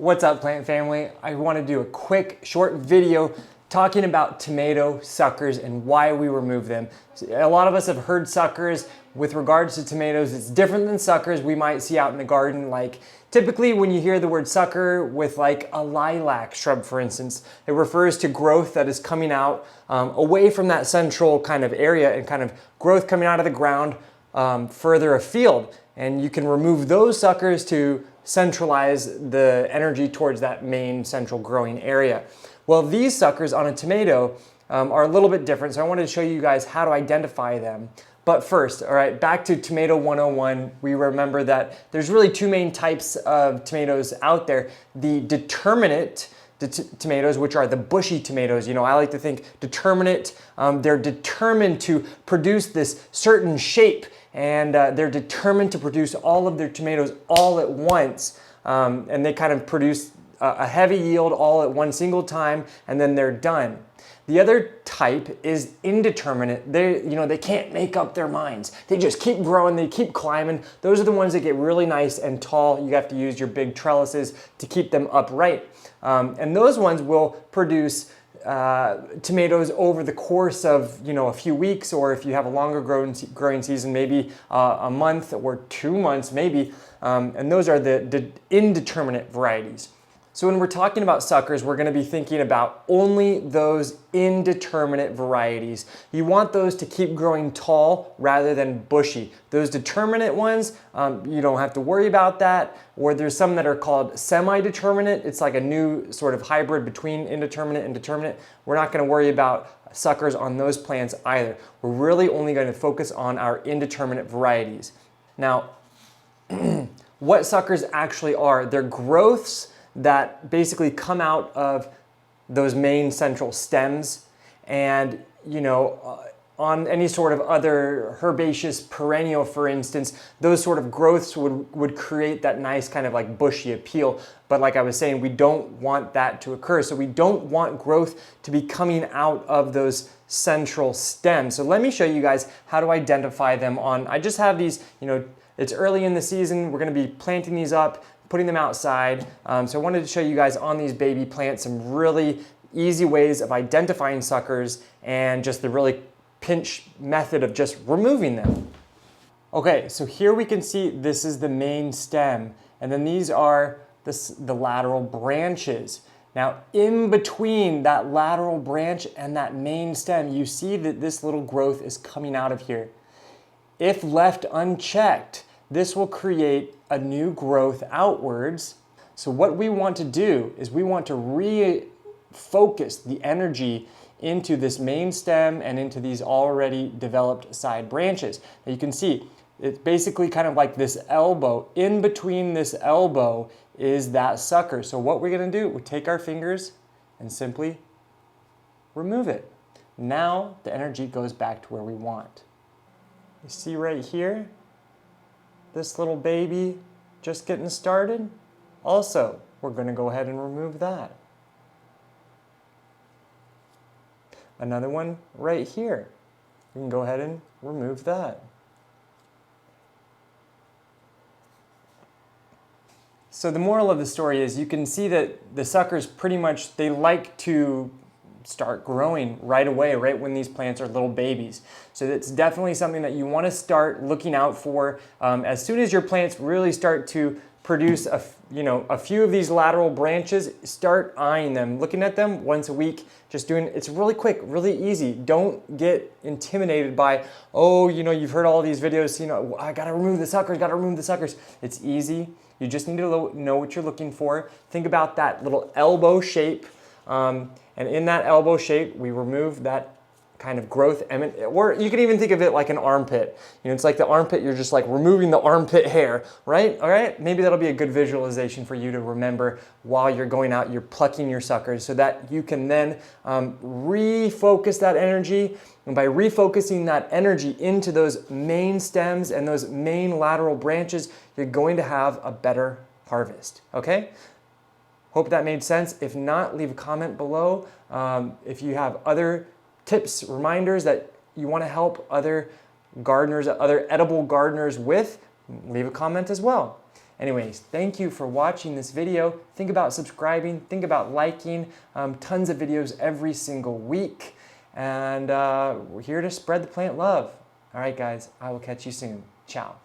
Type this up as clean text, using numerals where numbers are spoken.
What's up, plant family? I want to do a quick short video talking about tomato suckers and why we remove them. A lot of us have heard suckers with regards to tomatoes. It's different than suckers we might see out in the garden. Like typically when you hear the word sucker with like a lilac shrub, for instance, it refers to growth that is coming out away from that central kind of area and kind of growth coming out of the ground further afield. And you can remove those suckers to centralize the energy towards that main central growing area. Well, these suckers on a tomato are a little bit different, so I wanted to show you guys how to identify them. But first, all right, back to Tomato 101, we remember that there's really two main types of tomatoes out there. The determinate tomatoes, which are the bushy tomatoes. You know, I like to think determinate, they're determined to produce this certain shape, and they're determined to produce all of their tomatoes all at once, and they kind of produce a heavy yield all at one single time, and then they're done. The other type is indeterminate. They can't make up their minds. They just keep growing, they keep climbing. Those are the ones that get really nice and tall. You have to use your big trellises to keep them upright. And those ones will produce tomatoes over the course of a few weeks, or if you have a longer growing season, maybe a month or 2 months maybe. And those are the indeterminate varieties. So when we're talking about suckers, we're going to be thinking about only those indeterminate varieties. You want those to keep growing tall rather than bushy. Those determinate ones, you don't have to worry about that. Or there's some that are called semi-determinate. It's like a new sort of hybrid between indeterminate and determinate. We're not going to worry about suckers on those plants either. We're really only going to focus on our indeterminate varieties. Now, what suckers actually are, they're growths that basically come out of those main central stems, and on any sort of other herbaceous perennial, for instance, those sort of growths would create that nice kind of like bushy appeal. But like I was saying, we don't want that to occur. So we don't want growth to be coming out of those central stems. So let me show you guys how to identify them I just have these, it's early in the season. We're going to be planting these up, putting them outside. So I wanted to show you guys on these baby plants some really easy ways of identifying suckers and just the really pinch method of just removing them. Okay, so here we can see this is the main stem, and then these are the lateral branches. Now in between that lateral branch and that main stem, you see that this little growth is coming out of here. If left unchecked, this will create a new growth outwards. So what we want to do is we want to refocus the energy into this main stem and into these already developed side branches. Now you can see it's basically kind of like this elbow. In between this elbow is that sucker. So what we're going to do, we take our fingers and simply remove it. Now the energy goes back to where we want. You see right here, this little baby just getting started. Also, we're going to go ahead and remove that. Another one right here. We can go ahead and remove that. So the moral of the story is you can see that the suckers pretty much, they like to start growing right away, right when these plants are little babies. So it's definitely something that you want to start looking out for. As soon as your plants really start to produce a few of these lateral branches, start eyeing them, looking at them once a week, just doing, it's really quick, really easy. Don't get intimidated by, you've heard all these videos, I gotta remove the suckers, It's easy. You just need to know what you're looking for. Think about that little elbow shape. And in that elbow shape, we remove that kind of growth, or you can even think of it like an armpit. It's like the armpit, you're just like removing the armpit hair, right? All right, maybe that'll be a good visualization for you to remember while you're going out, you're plucking your suckers, so that you can then refocus that energy. And by refocusing that energy into those main stems and those main lateral branches, you're going to have a better harvest, okay? Hope that made sense. If not, leave a comment below. If you have other tips, reminders that you want to help other gardeners, other edible gardeners with, leave a comment as well. Anyways, thank you for watching this video. Think about subscribing, think about liking. Tons of videos every single week. And we're here to spread the plant love. All right, guys, I will catch you soon. Ciao.